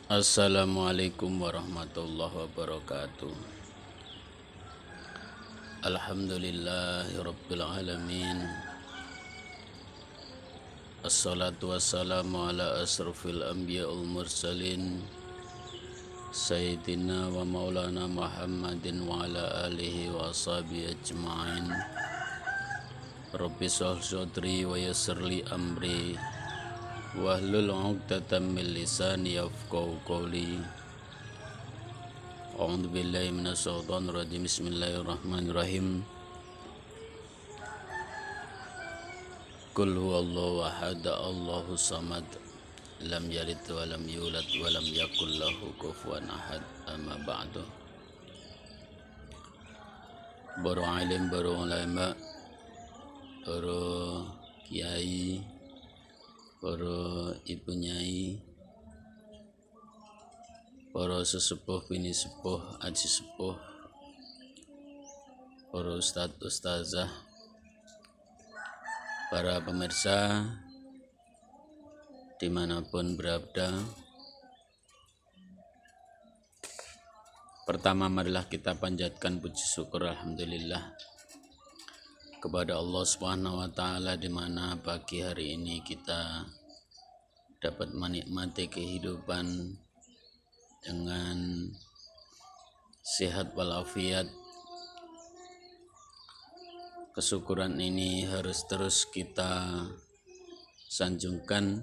Assalamualaikum warahmatullahi wabarakatuh. Alhamdulillahirabbil alamin. Assalatu wassalamu ala asrofil anbiya wal mursalin Sayyidina wa maulana Muhammadin wa ala alihi wa ashabihi ajma'in. Rabbi shrah sadri wa yassir li amri wahlul 'uqdatam min lisani yafqahu qawli. A'udzu billahi minasyaitonir rajim. Bismillahirrahmanirrahim. Qul huwallahu ahad, Allahu samad, lam yalid wa lam yulad wa lam yakul lahu kufuwan ahad. Amma ba'du. Para alim, para ulama, para kiai, para ibu nyai, para sesepuh, bini sepuh, aji sepuh, para ustadz, ustazah, para pemirsa dimanapun berada. Pertama, marilah kita panjatkan puji syukur alhamdulillah kepada Allah Subhanahu wa taala, di mana pagi hari ini kita dapat menikmati kehidupan dengan sehat walafiat. Kesyukuran ini harus terus kita sanjungkan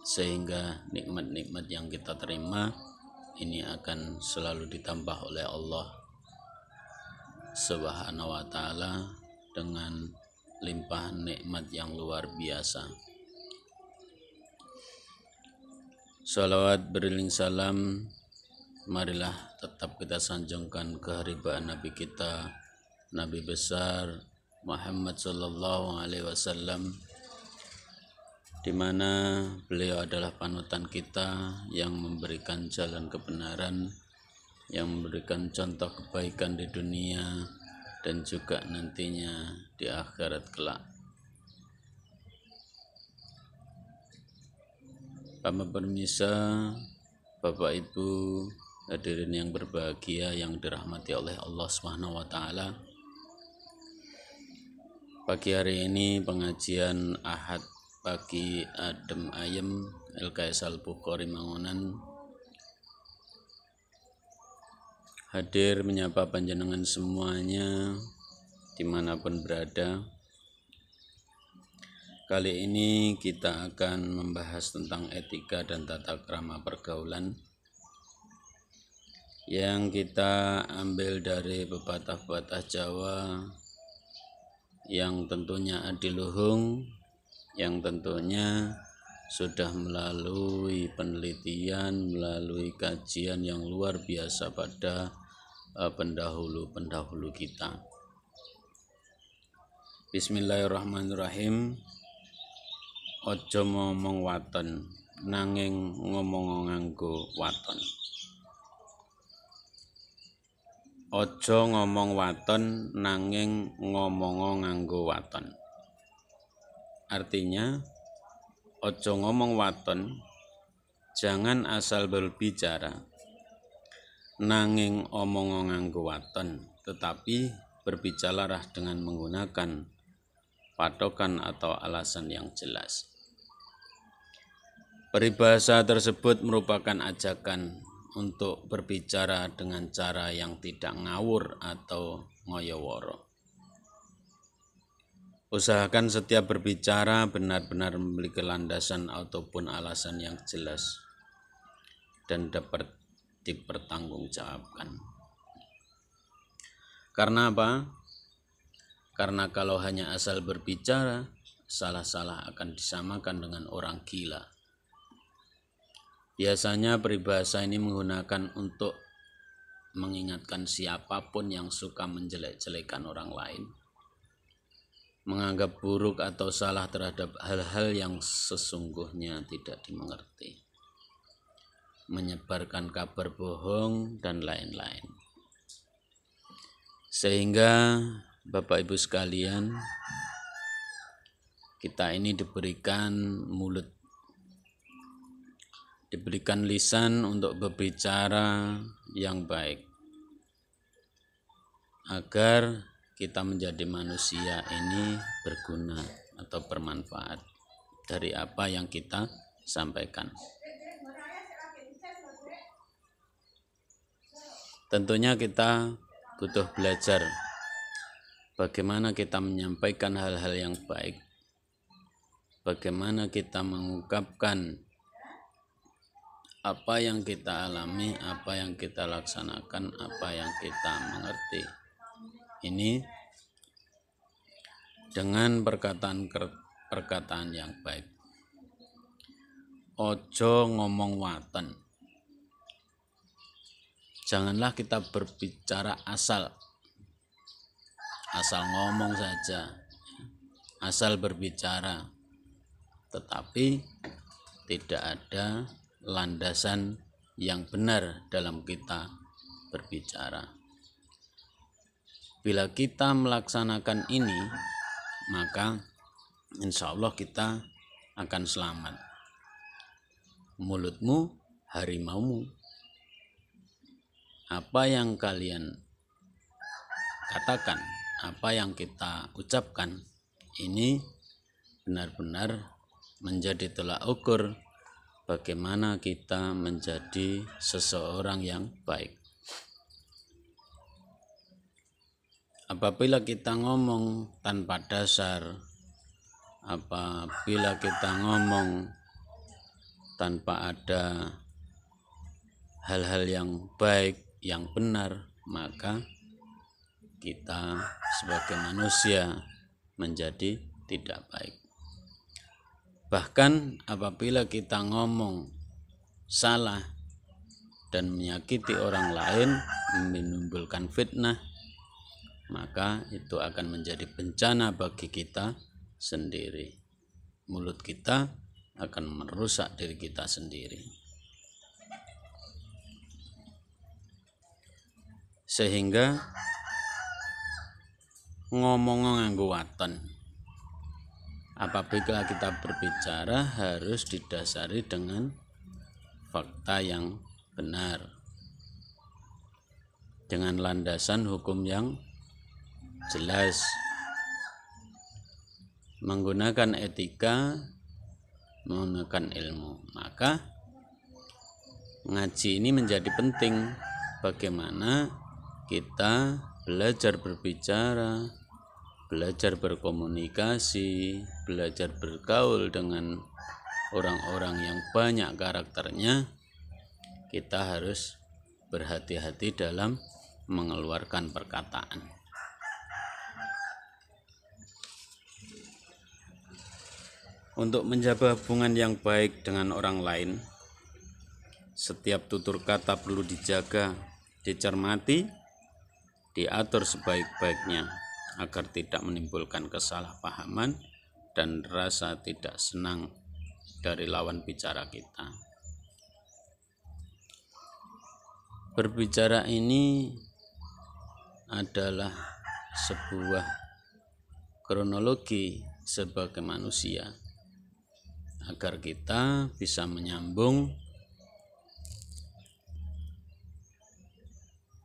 sehingga nikmat-nikmat yang kita terima ini akan selalu ditambah oleh Allah Subhanahu wa taala dengan limpahan nikmat yang luar biasa. Salawat beriring salam marilah tetap kita sanjungkan keharibaan Nabi kita, Nabi besar Muhammad sallallahu alaihi wasallam, di mana beliau adalah panutan kita yang memberikan jalan kebenaran, yang memberikan contoh kebaikan di dunia dan juga nantinya di akhirat kelak. Para pemirsa, Bapak Ibu, hadirin yang berbahagia yang dirahmati oleh Allah Subhanahu wa taala. Pagi hari ini pengajian Ahad pagi adem ayem LKS Al-Bukhari Mangunan hadir menyapa panjenengan semuanya dimanapun berada. Kali ini kita akan membahas tentang etika dan tata krama pergaulan yang kita ambil dari pepatah-pepatah Jawa yang tentunya adiluhung, yang tentunya sudah melalui penelitian, melalui kajian yang luar biasa pada pendahulu-pendahulu kita. Bismillahirrahmanirrahim. Ojo ngomong waton nanging ngomong nganggo waton. Ojo ngomong waton nanging ngomong nganggo waton. Artinya, ojo ngomong waton, jangan asal berbicara nanging omong nganggo waton, tetapi berbicaralah dengan menggunakan patokan atau alasan yang jelas. Peribahasa tersebut merupakan ajakan untuk berbicara dengan cara yang tidak ngawur atau ngoyoworo. Usahakan setiap berbicara benar-benar memiliki landasan ataupun alasan yang jelas dan dapat dipertanggungjawabkan. Karena apa? Karena kalau hanya asal berbicara, salah-salah akan disamakan dengan orang gila. Biasanya peribahasa ini menggunakan untuk mengingatkan siapapun yang suka menjelek-jelekan orang lain, menganggap buruk atau salah terhadap hal-hal yang sesungguhnya tidak dimengerti, menyebarkan kabar bohong dan lain-lain. Sehingga Bapak Ibu sekalian, kita ini diberikan mulut diberikan lisan untuk berbicara yang baik, agar kita menjadi manusia ini berguna atau bermanfaat dari apa yang kita sampaikan. Tentunya kita butuh belajar bagaimana kita menyampaikan hal-hal yang baik, bagaimana kita mengungkapkan apa yang kita alami, apa yang kita laksanakan, apa yang kita mengerti. Ini dengan perkataan yang baik. Ojo ngomong waten. Janganlah kita berbicara asal ngomong saja, asal berbicara, tetapi tidak ada landasan yang benar dalam kita berbicara. Bila kita melaksanakan ini, maka insya Allah kita akan selamat. Mulutmu harimaumu. Apa yang kalian katakan, apa yang kita ucapkan, ini benar-benar menjadi tolak ukur bagaimana kita menjadi seseorang yang baik. Apabila kita ngomong tanpa dasar, apabila kita ngomong tanpa ada hal-hal yang baik, yang benar, maka kita sebagai manusia menjadi tidak baik. Bahkan apabila kita ngomong salah dan menyakiti orang lain, menimbulkan fitnah, maka itu akan menjadi bencana bagi kita sendiri. Mulut kita akan merusak diri kita sendiri. Sehingga ngomong nganggo waten. Apabila kita berbicara harus didasari dengan fakta yang benar, dengan landasan hukum yang jelas, menggunakan etika, menggunakan ilmu. Maka ngaji ini menjadi penting. Bagaimana kita belajar berbicara, belajar berkomunikasi, belajar bergaul dengan orang-orang yang banyak karakternya. Kita harus berhati-hati dalam mengeluarkan perkataan. Untuk menjaga hubungan yang baik dengan orang lain, setiap tutur kata perlu dijaga, dicermati, diatur sebaik-baiknya agar tidak menimbulkan kesalahpahaman dan rasa tidak senang dari lawan bicara kita. Berbicara ini adalah sebuah kronologi sebagai manusia agar kita bisa menyambung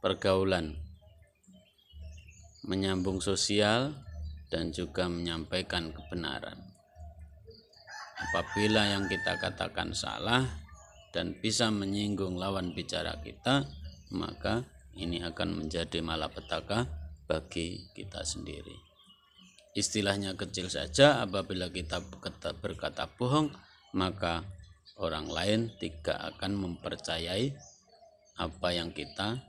pergaulan, menyambung sosial, dan juga menyampaikan kebenaran. Apabila yang kita katakan salah dan bisa menyinggung lawan bicara kita, maka ini akan menjadi malapetaka bagi kita sendiri. Istilahnya kecil saja, apabila kita berkata bohong, maka orang lain tidak akan mempercayai apa yang kita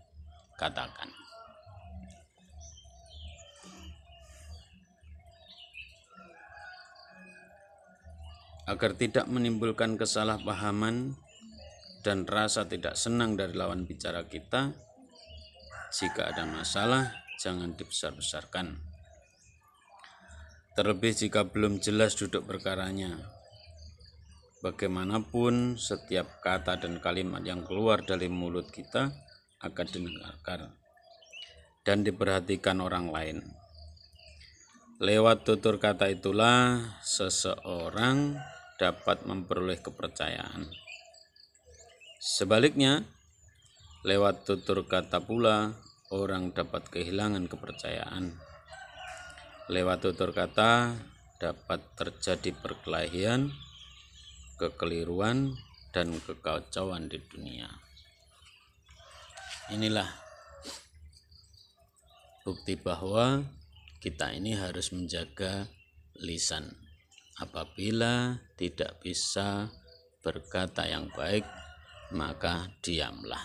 katakan. Agar tidak menimbulkan kesalahpahaman dan rasa tidak senang dari lawan bicara kita, jika ada masalah jangan dibesar-besarkan. Terlebih jika belum jelas duduk perkaranya. Bagaimanapun setiap kata dan kalimat yang keluar dari mulut kita akan didengarkan dan diperhatikan orang lain. Lewat tutur kata itulah seseorang dapat memperoleh kepercayaan. Sebaliknya, lewat tutur kata pula orang dapat kehilangan kepercayaan. Lewat tutur kata dapat terjadi perkelahian, kekeliruan, dan kekacauan di dunia. Inilah bukti bahwa kita ini harus menjaga lisan. Apabila tidak bisa berkata yang baik, maka diamlah.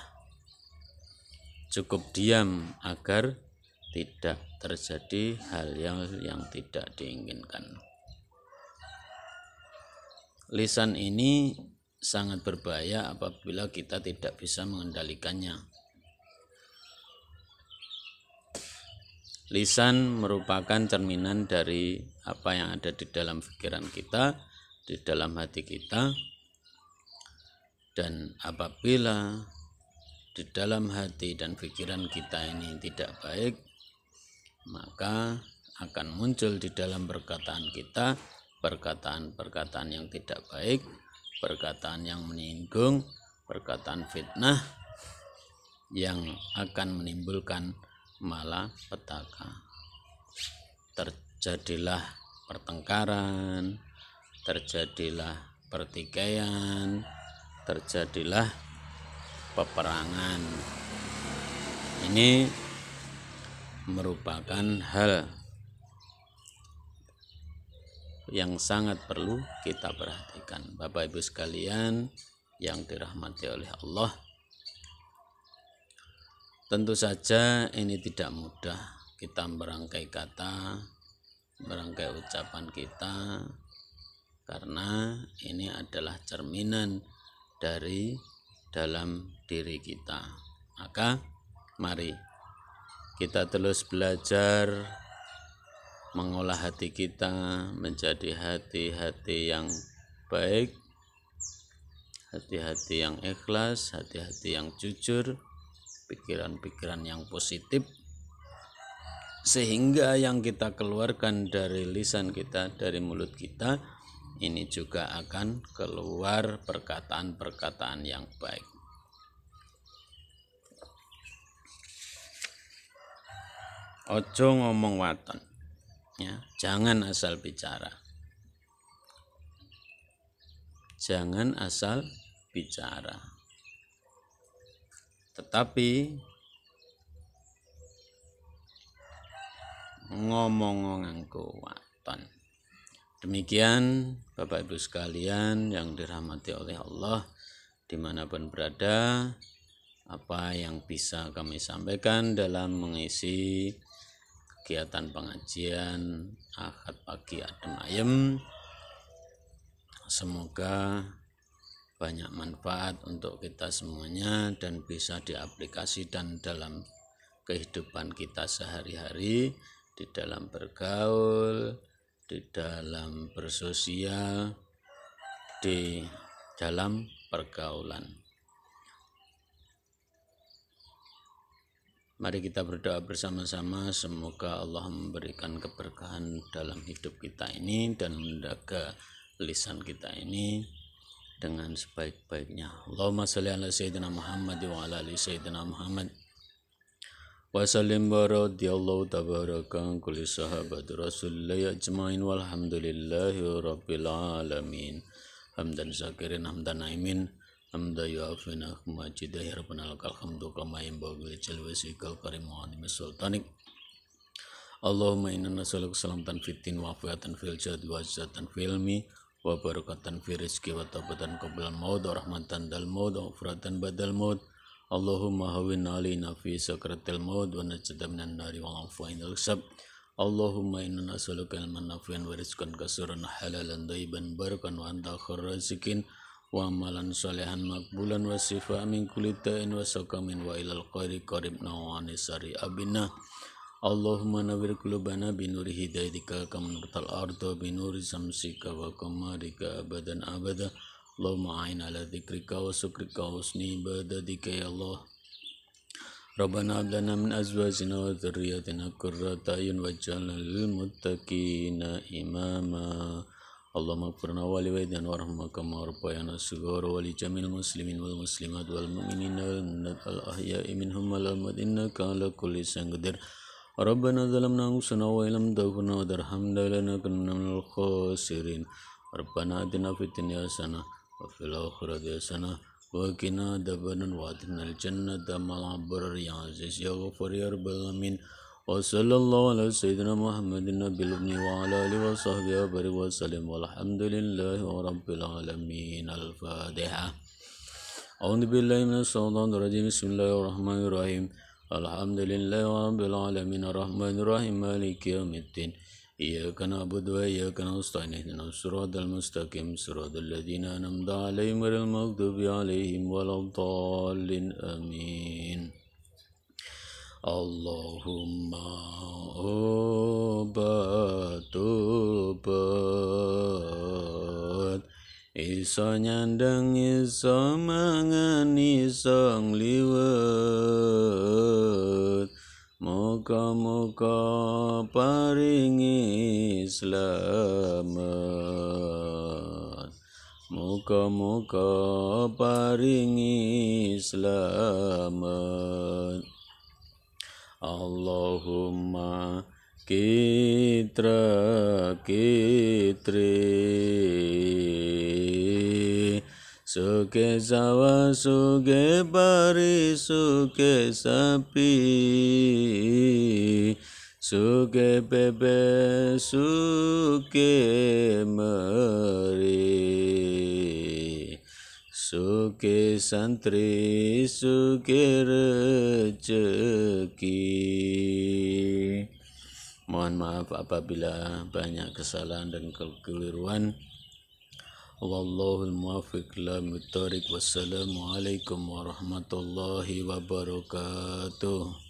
Cukup diam agar tidak terjadi hal yang tidak diinginkan. Lisan ini sangat berbahaya apabila kita tidak bisa mengendalikannya. Lisan merupakan cerminan dari apa yang ada di dalam pikiran kita, di dalam hati kita. Dan apabila di dalam hati dan pikiran kita ini tidak baik, maka akan muncul di dalam perkataan kita perkataan-perkataan yang tidak baik, perkataan yang menyinggung, perkataan fitnah yang akan menimbulkan malapetaka. Terjadilah pertengkaran, terjadilah pertikaian, terjadilah peperangan. Ini merupakan hal yang sangat perlu kita perhatikan. Bapak Ibu sekalian yang dirahmati oleh Allah, tentu saja ini tidak mudah kita merangkai kata, merangkai ucapan kita, karena ini adalah cerminan dari dalam diri kita. Maka mari kita terus belajar mengolah hati kita menjadi hati-hati yang baik, hati-hati yang ikhlas, hati-hati yang jujur, pikiran-pikiran yang positif, sehingga yang kita keluarkan dari lisan kita, dari mulut kita, ini juga akan keluar perkataan-perkataan yang baik. Ojo ngomong waton, ya, jangan asal bicara. Jangan asal bicara. Tetapi ngomong nganggo waton. Demikian Bapak Ibu sekalian yang dirahmati oleh Allah, dimanapun berada, apa yang bisa kami sampaikan dalam mengisi kegiatan pengajian Ahad pagi adem ayem, semoga banyak manfaat untuk kita semuanya dan bisa diaplikasikan dalam kehidupan kita sehari-hari, di dalam bergaul, di dalam bersosial, di dalam pergaulan. Mari kita berdoa bersama-sama, semoga Allah memberikan keberkahan dalam hidup kita ini dan menjaga lisan kita ini dengan sebaik-baiknya. Allahumma shalli ala sayyidina Muhammad wa ala ali sayyidina Muhammad wa sallim wa radiyallahu tabaraka kulli sahabat Rasulullah ajmain walhamdulillahi rabbil alamin. Hamdan syakirin hamdan naimin hamda yu'afina majidah ya rabbana lakal hamdu kama yanbaghi li jalali wajhikal karim wa azimi sultanik. Allahumma inna nas'aluka salamatan fid din wa afiatan fil jasad wa izzatan fil ilmi wa barakatan fi rizqi wa taubatan qabla al-maut wa rahmatan dal maut wa ufratan badal maut. Allahumma hawwin alaina fi sakratil maut wa najjata minan nari wa afainal hisab. Allahumma inna nas'aluka ilman nafi'an wa rizqan katsiran halalan thayyiban barakan wa anta khairur raziqin wa amalan sholihan maqbulan wa shifa min kulli da'in wa saqamin wa ilal khairi qaribna wa anisari abina. Allahumma nawwir qulubana bi nuri hidayatika kama nurtal arda bi nuri samsika wa qamarika abadan abada. Allahumma a'in ala dzikrika wa syukrika wa husni ibadatika ya Allah. Rabbana hab lana min azwajina wa dhurriyyatina qurrata a'yun waj'alna lil muttaqina imama. Allahumma ighfirna wa liwalidayna warhamna kama rabbayana shighara wa li jami'il muslimin wal muslimat wal mu'minina wal mu'minat al ahya'i minhum wal amwat innaka ala kulli shay'in qadir. Rabbana zalamna anfusana wa illam taghfir lana wa tarhamna lanakunanna minal khasirin. Rabbana atina fid dunya hasanah wa fil akhirati hasanah wa qina adzabannar wa adkhilnal jannata ma'al abrar ya aziz ya ghafur ya rabbal alamin. Wa sallallahu ala sayyidina Muhammadin nabil ummi wa ala alihi wa sahbihi wa sallam walhamdulillahi rabbil alamin. Al-Fatihah. A'udzu billahi minash shaitonir rajim. Bismillahirrahmanirrahim. Alhamdulillahi rabbil alamin arrahmanir rahim maliki yaumiddin. Iyyaka na'budu wa iyyaka nasta'in ihdinas siratal mustaqim siratal ladzina an'amta 'alaihim ghairil maghdubi 'alaihim waladdallin. Amin. Allahumma obat iso nyandang iso mangan iso ngliwet muga-muga paringi slamet muga-muga paringi slamet. Allahumma kitra kitri suke sawa suke pari suke sapi suke bebe suke meri suke santri suke rezeki. Mohon maaf apabila banyak kesalahan dan kekeliruan. Wallahul muwaffiq ila aqwamit thoriq. Wassalamualaikum warahmatullahi wabarakatuh.